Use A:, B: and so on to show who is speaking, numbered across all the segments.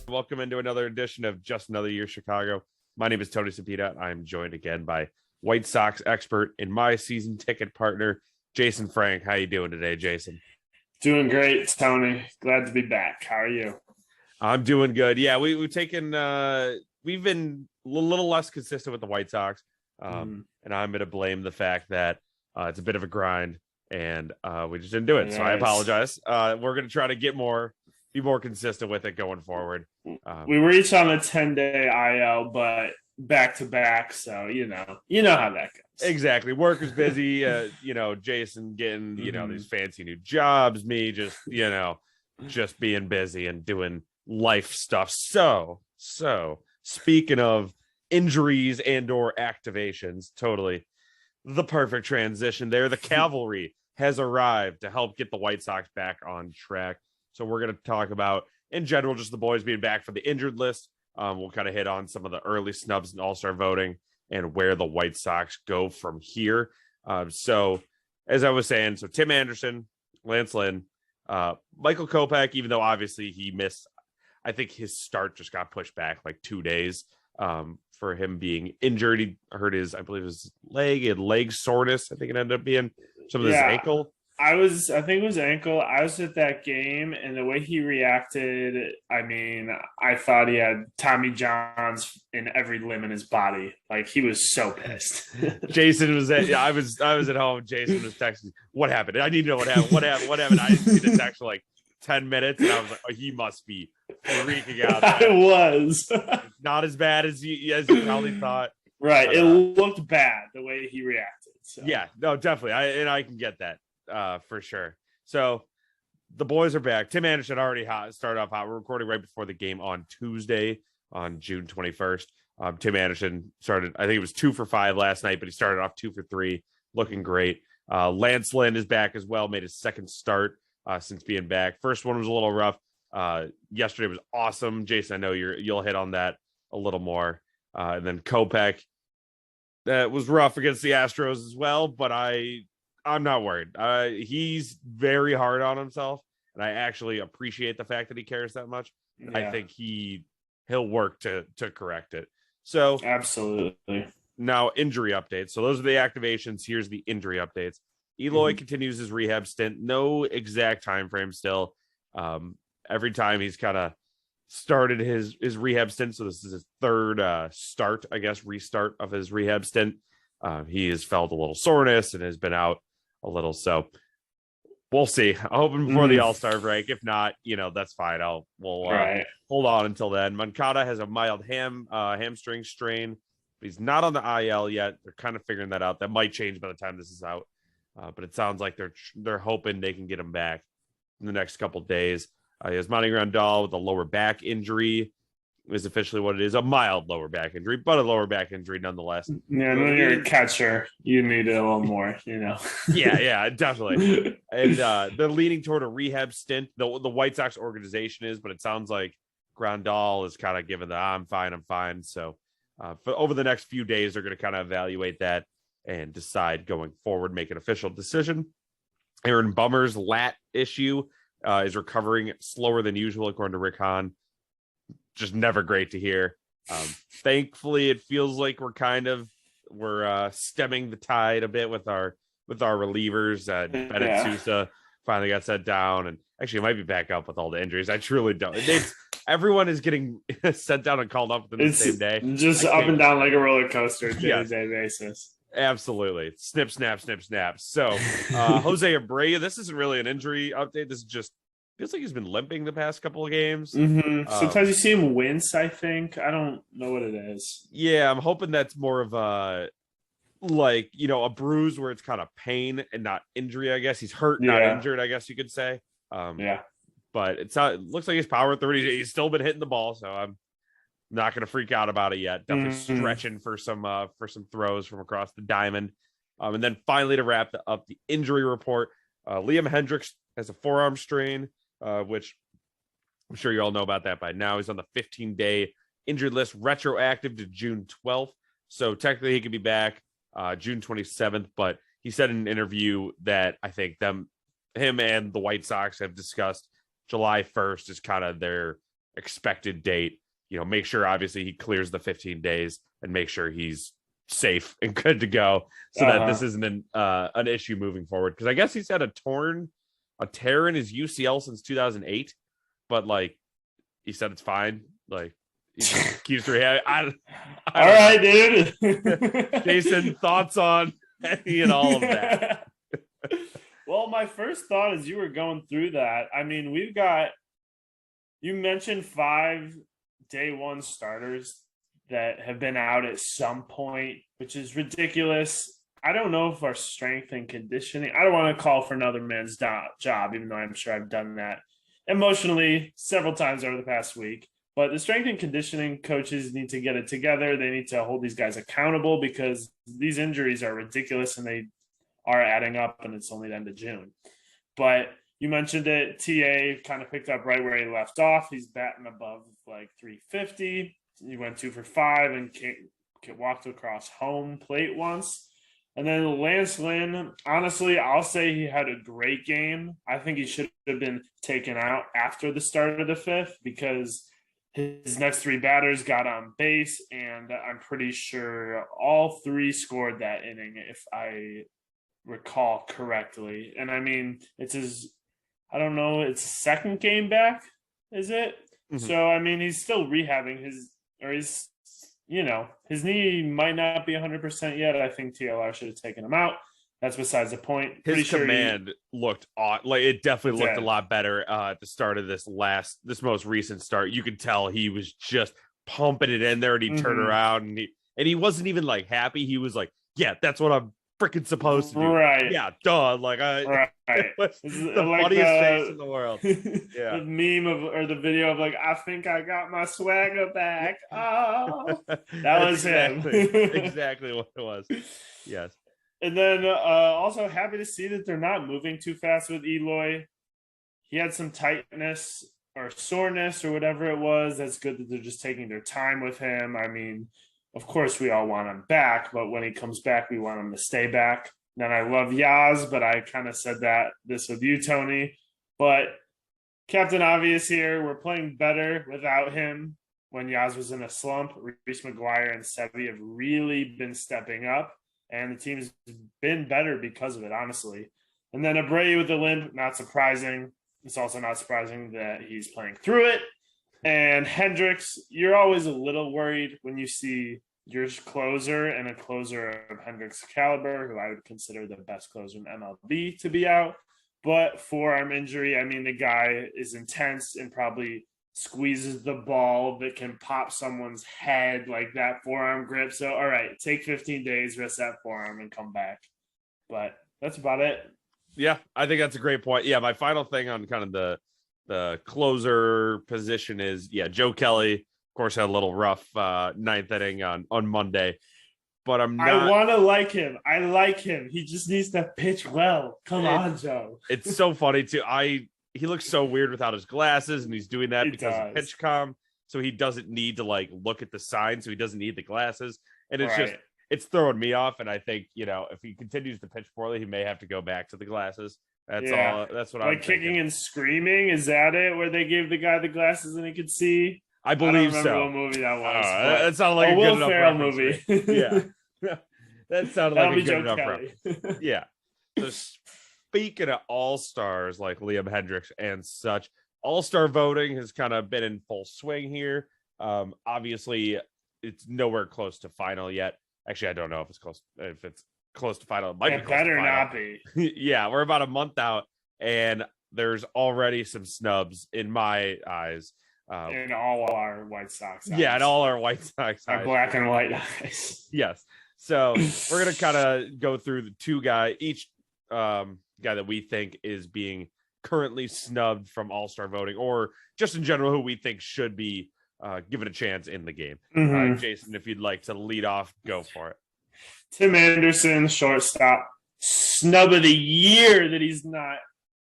A: Welcome into another edition of Just Another Year Chicago. My name is Tony Sapita. I'm joined again by White Sox expert and my season ticket partner, Jason Frank. How you doing today, Jason?
B: Doing great, Tony. Glad to be back. How are you?
A: I'm doing good. Yeah, we've been a little less consistent with the White Sox, and I'm going to blame the fact that it's a bit of a grind, and we just didn't do it. So I apologize. We're going to try to be more consistent with it going forward.
B: We were each on a 10-day IL, but back to back. So you know how that goes.
A: Exactly. Work is busy. Jason getting these fancy new jobs. Me just being busy and doing life stuff. So speaking of injuries and/or activations, totally the perfect transition there. The cavalry has arrived to help get the White Sox back on track. So we're going to talk about, in general, just the boys being back for the injured list. We'll kind of hit on some of the early snubs and all-star voting and where the White Sox go from here. So as I was saying, Tim Anderson, Lance Lynn, Michael Kopech, even though obviously he missed, I think his start just got pushed back like 2 days for him being injured. He hurt his leg soreness. I think it ended up being some of his ankle.
B: I think it was ankle. I was at that game, and the way he reacted, I thought he had Tommy John's in every limb in his body. Like, he was so pissed.
A: Jason was I was at home. Jason was texting, "What happened? I need to know what happened. What happened?" I didn't see the text for like 10 minutes, and I was like, "Oh, he must be freaking out."
B: I was
A: not as bad as you probably thought.
B: Right. But, it looked bad the way he reacted. So.
A: Yeah, no, definitely. I can get that. For sure. So the boys are back. Tim Anderson already started off hot. We're recording right before the game on Tuesday, on June 21st. Tim Anderson started, I think it was 2 for 5 last night, but he started off 2 for 3, looking great. Lance Lynn is back as well, made his second start since being back. First one was a little rough. Yesterday was awesome. Jason, I know you'll hit on that a little more. And then Kopech, that was rough against the Astros as well, but I'm not worried. He's very hard on himself, and I actually appreciate the fact that he cares that much. Yeah. I think he'll work to correct it. So
B: absolutely.
A: Now injury updates. So those are the activations. Here's the injury updates. Eloy continues his rehab stint. No exact time frame still. Every time he's kind of started his rehab stint. So this is his third restart of his rehab stint. He has felt a little soreness and has been out a little, so we'll see. I'm hoping before the All-Star break. If not, that's fine. We'll hold on until then. Moncada has a mild hamstring strain. He's not on the IL yet. They're kind of figuring that out. That might change by the time this is out, but it sounds like they're hoping they can get him back in the next couple of days. He has Monty Grandal with a lower back injury. Is officially what it is, a mild lower back injury, but a lower back injury nonetheless.
B: Yeah, when you're a catcher, you need it a little more,
A: Yeah, definitely. And they're leaning toward a rehab stint. The White Sox organization is, but it sounds like Grandal is kind of giving the I'm fine. So for over the next few days, they're going to kind of evaluate that and decide going forward, make an official decision. Aaron Bummer's lat issue is recovering slower than usual, according to Rick Hahn. Just never great to hear. Thankfully, it feels like we're stemming the tide a bit with our relievers. Bennett Sousa finally got set down, and actually, it might be back up with all the injuries. I truly don't. Everyone is getting sent down and called up within the same day.
B: Just up and down like a roller coaster, day-to-day basis.
A: Absolutely. Snip, snap, snip, snap. So, Jose Abreu, this isn't really an injury update. This is just feels like he's been limping the past couple of games.
B: Sometimes you see him wince, I think. I don't know what it is.
A: Yeah, I'm hoping that's more of a bruise where it's kind of pain and not injury, I guess. He's hurt, not injured, I guess you could say. But it looks like his power 30. He's still been hitting the ball, so I'm not going to freak out about it yet. Definitely stretching for some throws from across the diamond. And then finally, to wrap up the injury report, Liam Hendriks has a forearm strain, which I'm sure you all know about that by now. He's on the 15-day injured list, retroactive to June 12th. So technically he could be back June 27th, but he said in an interview that I think him and the White Sox have discussed July 1st is kind of their expected date. Make sure obviously he clears the 15 days and make sure he's safe and good to go so that this isn't an issue moving forward. Because I guess he's had a tear in his UCL since 2008, but like he said it's fine. Like he just keeps rehabbing.
B: All right, dude.
A: Jason, thoughts on any and all of that?
B: Well, my first thought as you were going through that, I mean, you mentioned 5 day one starters that have been out at some point, which is ridiculous. I don't know if our strength and conditioning, I don't want to call for another man's job, even though I'm sure I've done that emotionally several times over the past week. But the strength and conditioning coaches need to get it together. They need to hold these guys accountable because these injuries are ridiculous and they are adding up, and it's only the end of June. But you mentioned it. TA kind of picked up right where he left off. He's batting above like 350. He went 2 for 5 and walked across home plate once. And then Lance Lynn, honestly, I'll say he had a great game. I think he should have been taken out after the start of the 5th because his next 3 batters got on base, and I'm pretty sure all 3 scored that inning, if I recall correctly. And I mean, it's his second game back, is it? Mm-hmm. So I mean, he's still rehabbing his knee might not be 100% yet. I think TLR should have taken him out. That's besides the point.
A: His command looked odd. Like it definitely looked a lot better at the start of this most recent start. You could tell he was just pumping it in there, and he'd turn around and he wasn't even like happy. He was like, "Yeah, that's what I'm freaking supposed to do."
B: Right.
A: Yeah, duh. Like it was the
B: like
A: funniest face in the world. Yeah.
B: The meme or the video of like, "I think I got my swagger back." Oh, that was him.
A: Exactly what it was. Yes.
B: And then also happy to see that they're not moving too fast with Eloy. He had some tightness or soreness or whatever it was. That's good that they're just taking their time with him. I mean, of course, we all want him back, but when he comes back, we want him to stay back. Then I love Yaz, but I kind of said this with you, Tony. But Captain Obvious here, we're playing better without him. When Yaz was in a slump, Reese McGuire and Sevi have really been stepping up, and the team's been better because of it, honestly. And then Abreu with the limp, not surprising. It's also not surprising that he's playing through it. And Hendricks, you're always a little worried when you see your closer and a closer of Hendricks' caliber, who I would consider the best closer in MLB, to be out. But forearm injury, I mean, the guy is intense and probably squeezes the ball that can pop someone's head, like that forearm grip. So, all right, take 15 days, rest that forearm, and come back. But that's about it.
A: Yeah, I think that's a great point. Yeah, my final thing on kind of the closer position is, Joe Kelly, of course, had a little rough 9th inning on Monday. But I
B: want to like him. I like him. He just needs to pitch well. Come on, Joe.
A: It's so funny, too. He looks so weird without his glasses, and he's doing that because of PitchCom. So he doesn't need to like look at the sign, so he doesn't need the glasses. And it's it's throwing me off. And I think, if he continues to pitch poorly, he may have to go back to the glasses. That's all. That's what I'm
B: like kicking and screaming. Is that it? Where they gave the guy the glasses and he could see?
A: I believe
B: I don't remember what movie that was.
A: That sounded like a good enough
B: Ferrell movie.
A: Yeah. That sounded like a good enough
B: reference.
A: Yeah. So speaking of all-stars like Liam Hendricks and such, all-star voting has kind of been in full swing here. Obviously, it's nowhere close to final yet. Actually, I don't know if it's close to final. It
B: better not be.
A: Yeah, we're about a month out, and there's already some snubs in my eyes.
B: In all our White Sox eyes.
A: Yeah, in all our White Sox
B: eyes. Our black and white eyes.
A: Yes. So we're going to kind of go through the two each guy that we think is being currently snubbed from all-star voting, or just in general who we think should be given a chance in the game.
B: Mm-hmm.
A: Jason, if you'd like to lead off, go for it.
B: Tim Anderson, shortstop, snub of the year that he's not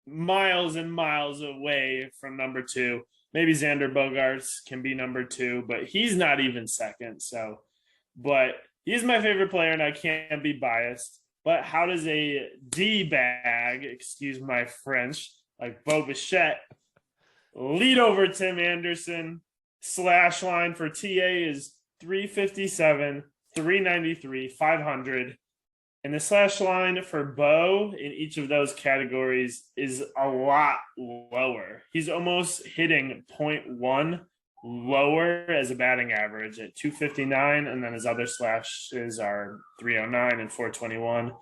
B: miles and miles away from number 2. Maybe Xander Bogaerts can be number 2, but he's not even second. So, but he's my favorite player, and I can't be biased. But how does a D-bag, excuse my French, like Bo Bichette, Lead over Tim Anderson. Slash line for TA is 357, 393, 500. And the slash line for Bo in each of those categories is a lot lower. He's almost hitting 0.1 lower as a batting average at 259, and then his other slashes are 309 and 421.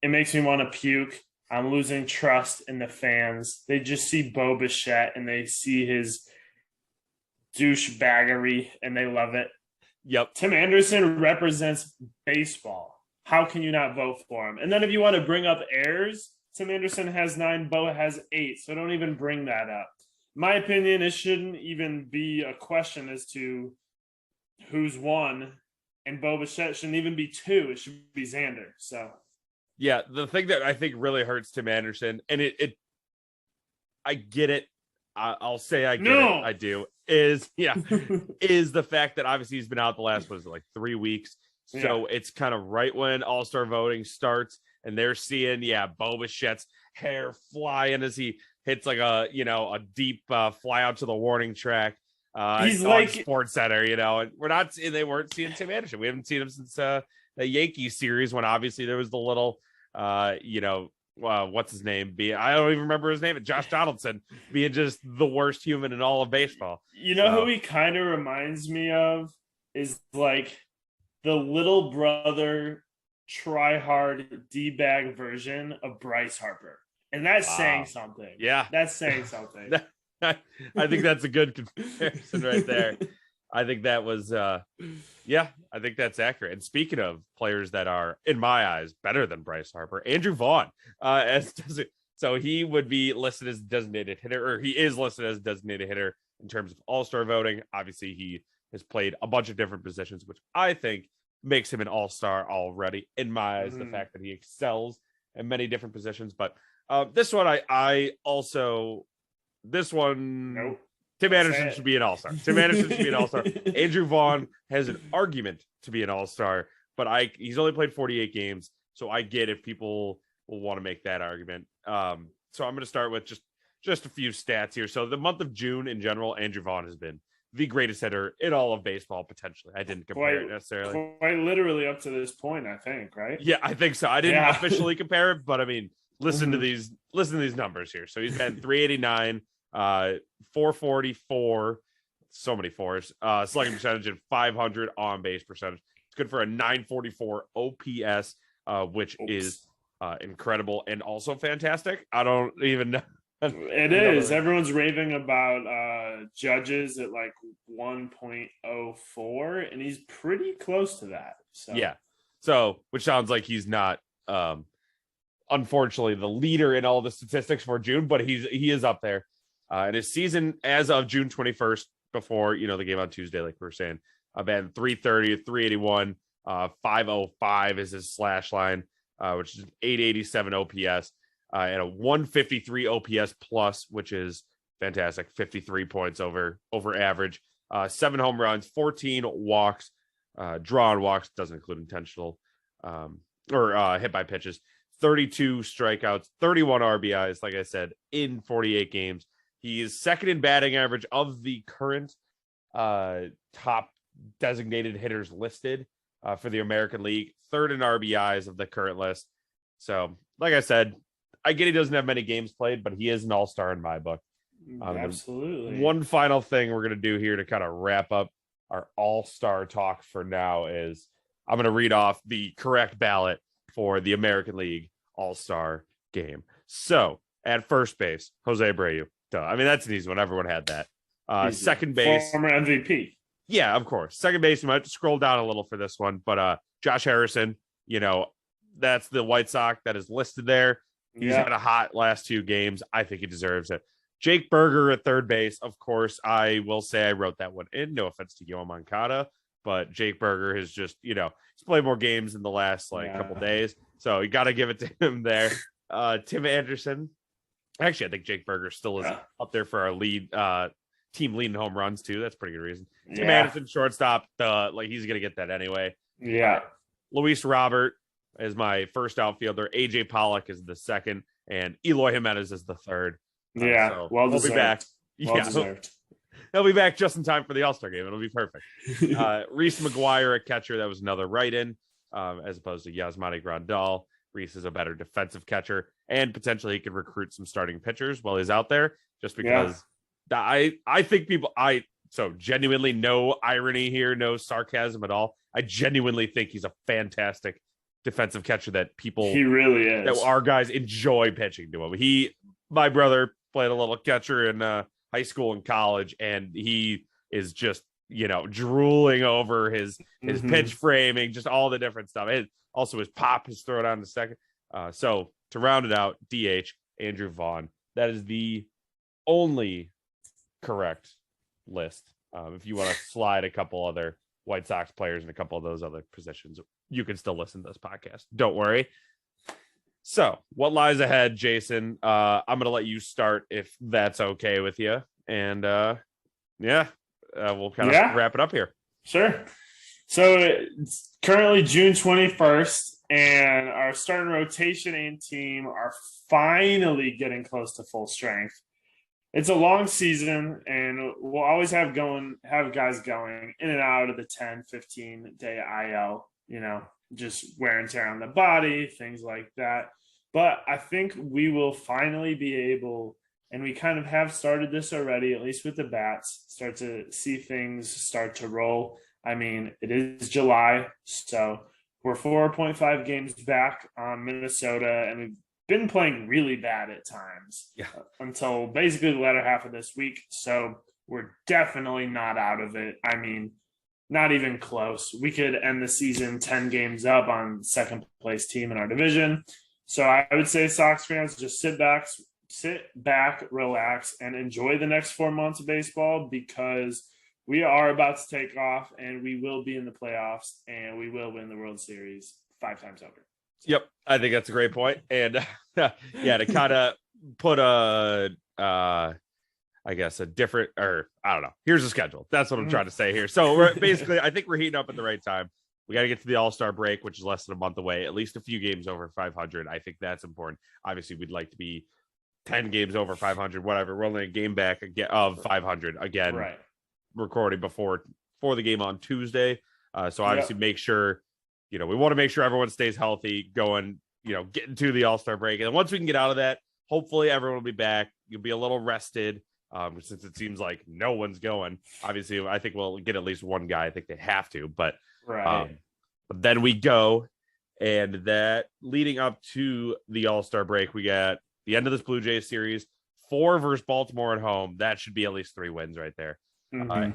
B: It makes me want to puke. I'm losing trust in the fans. They just see Bo Bichette and they see his douchebaggery and they love it.
A: Yep.
B: Tim Anderson represents baseball. How can you not vote for him? And then if you want to bring up errors, Tim Anderson has 9, Bo has 8. So don't even bring that up. My opinion, it shouldn't even be a question as to who's won. And Bo Bichette shouldn't even be 2. It should be Xander. So
A: yeah, the thing that I think really hurts Tim Anderson, and I get it. I'll say I get it. I do. Is the fact that obviously he's been out the last 3 weeks. So it's kind of right when All-Star voting starts, and they're seeing, Bo Bichette's hair flying as he hits a deep fly out to the warning track. He's like Sports Center, and they weren't seeing Tim Anderson. We haven't seen him since the Yankees series when obviously there was the little, what's his name? I don't even remember his name. Josh Donaldson being just the worst human in all of baseball.
B: Who he kind of reminds me of is like the little brother try hard D-bag version of Bryce Harper. And that's saying something.
A: Yeah.
B: That's saying something.
A: I think that's a good comparison right there. I think that was, I think that's accurate. And speaking of players that are, in my eyes, better than Bryce Harper, Andrew Vaughn, so he would be listed as designated hitter, or he is listed as designated hitter in terms of all-star voting. Obviously, he has played a bunch of different positions, which I think makes him an all-star already. In my eyes, the fact that he excels in many different positions. But this one, nope. Tim Anderson should be an all-star. Tim Anderson should be an all-star. Andrew Vaughn has an argument to be an all-star, but he's only played 48 games, so I get if people will want to make that argument. So I'm going to start with just a few stats here. So the month of June in general, Andrew Vaughn has been the greatest hitter in all of baseball, potentially. I didn't compare it necessarily.
B: Quite literally up to this point, I think, right?
A: Yeah, I think so. I didn't officially compare it, but I mean, listen to these numbers here. So he's been 389, 444, so many fours, slugging percentage, and 500 on base percentage. It's good for a 944 OPS, which is incredible and also fantastic. I don't even know.
B: It is. Everyone's raving about Judges at 1.04, and he's pretty close to that.
A: So which sounds like he's not unfortunately the leader in all the statistics for June, but he is up there. And his season as of June 21st, before the game on Tuesday, like we were saying, been 330, 381, 505 is his slash line, which is 887 OPS. And a 153 OPS plus, which is fantastic. 53 points over average. 7 home runs, 14 walks, drawn walks, doesn't include intentional or hit by pitches. 32 strikeouts, 31 RBIs, like I said, in 48 games. He is second in batting average of the current top designated hitters listed for the American League. Third in RBIs of the current list. So, like I said, I get he doesn't have many games played, but he is an all-star in my book.
B: Absolutely.
A: One final thing we're going to do here to kind of wrap up our all-star talk for now is I'm going to read off the correct ballot for the American League all-star game. So at first base, Jose Abreu. Duh. I mean, that's an easy one. Everyone had that. Second base.
B: Former MVP.
A: Yeah, of course. Second base, you might have to scroll down a little for this one, but Josh Harrison, that's the White Sox that is listed there. He's had a hot last 2 games. I think he deserves it. Jake Berger at third base. Of course, I will say I wrote that one in. No offense to Yoan Moncada, but Jake Berger has just, he's played more games in the last couple days. So you got to give it to him there. Tim Anderson. Actually, I think Jake Berger still is up there for our lead team leading home runs too. That's a pretty good reason. Tim Anderson, shortstop. He's going to get that anyway.
B: Yeah.
A: Luis Robert is my first outfielder. AJ Pollock is the second, and Eloy Jimenez is the third.
B: So we'll
A: be back.
B: Well deserved.
A: He'll be back just in time for the All-Star game. It'll be perfect. Reese McGuire at catcher. That was another write-in, as opposed to Yasmani Grandal. Reese is a better defensive catcher, and potentially he could recruit some starting pitchers while he's out there, just because I think so genuinely, no irony here, no sarcasm at all. I genuinely think he's a fantastic defensive catcher that
B: he really is.
A: That our guys enjoy pitching to him. My brother played a little catcher in high school and college, and he is just, drooling over his pitch framing, just all the different stuff. And also his pop, his throw down to second. So to round it out, DH, Andrew Vaughn. That is the only correct list. If you want to slide a couple other White Sox players and a couple of those other positions, you can still listen to this podcast. Don't worry. So what lies ahead, Jason? I'm going to let you start if that's okay with you. And we'll kind of wrap it up here.
B: Sure. So it's currently June 21st, and our starting rotation and team are finally getting close to full strength. It's a long season, and we'll always have guys going in and out of the 10, 15-day IL, just wear and tear on the body, things like that. But I think we will finally be able, and we kind of have started this already, at least with the bats, start to see things start to roll. I mean, it is July, so we're 4.5 games back on Minnesota, and we've been playing really bad at times until basically the latter half of this week. So we're definitely not out of it. I mean, not even close. We could end the season 10 games up on second place team in our division. So I would say Sox fans, just sit back, relax, and enjoy the next 4 months of baseball, because we are about to take off, and we will be in the playoffs, and we will win the World Series 5 times over.
A: Yep, I think that's a great point. And to kind of put a different, or I don't know. Here's the schedule. That's what I'm trying to say here. So I think we're heating up at the right time. We got to get to the All-Star break, which is less than a month away, at least a few games over 500. I think that's important. Obviously, we'd like to be 10 games over 500, whatever. We're only a game back of 500 again, right? Recording before the game on Tuesday. So obviously make sure, we want to make sure everyone stays healthy going, getting to the All-Star break. And once we can get out of that, hopefully everyone will be back. You'll be a little rested. Since it seems like no one's going. Obviously, I think we'll get at least one guy. I think they have to, but but then we go, and that leading up to the All-Star break, we got the end of this Blue Jays series, 4 versus Baltimore at home. That should be at least 3 wins right there.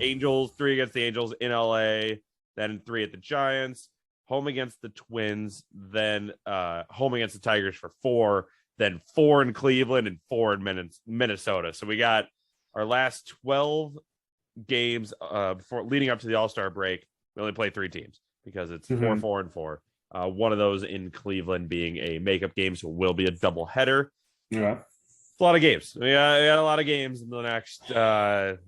A: Angels, 3 against the Angels in LA, then 3 at the Giants, home against the Twins, then home against the Tigers for 4, then 4 in Cleveland and 4 in Minnesota. So we got our last 12 games before leading up to the All-Star break. We only play 3 teams because it's 4, 4, and 4. One of those in Cleveland being a makeup game, so it will be a doubleheader. Yeah. It's a lot of games. We got a lot of games in the next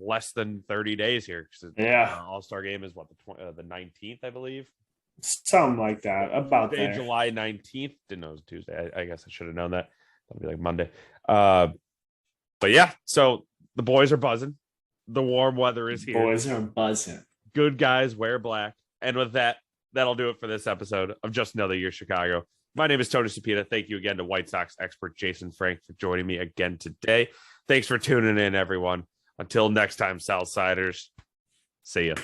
A: less than 30 days here. All-Star game is the 19th, I believe.
B: Something like that. About
A: Tuesday,
B: there.
A: July 19th. Didn't know it was Tuesday. I guess I should have known that. That'll be like Monday. But yeah, so the boys are buzzing. The warm weather is here.
B: Boys are buzzing.
A: Good guys wear black. And with that, that'll do it for this episode of Just Another Year Chicago. My name is Tony Cepeda. Thank you again to White Sox expert Jason Frank for joining me again today. Thanks for tuning in, everyone. Until next time, Southsiders. See ya.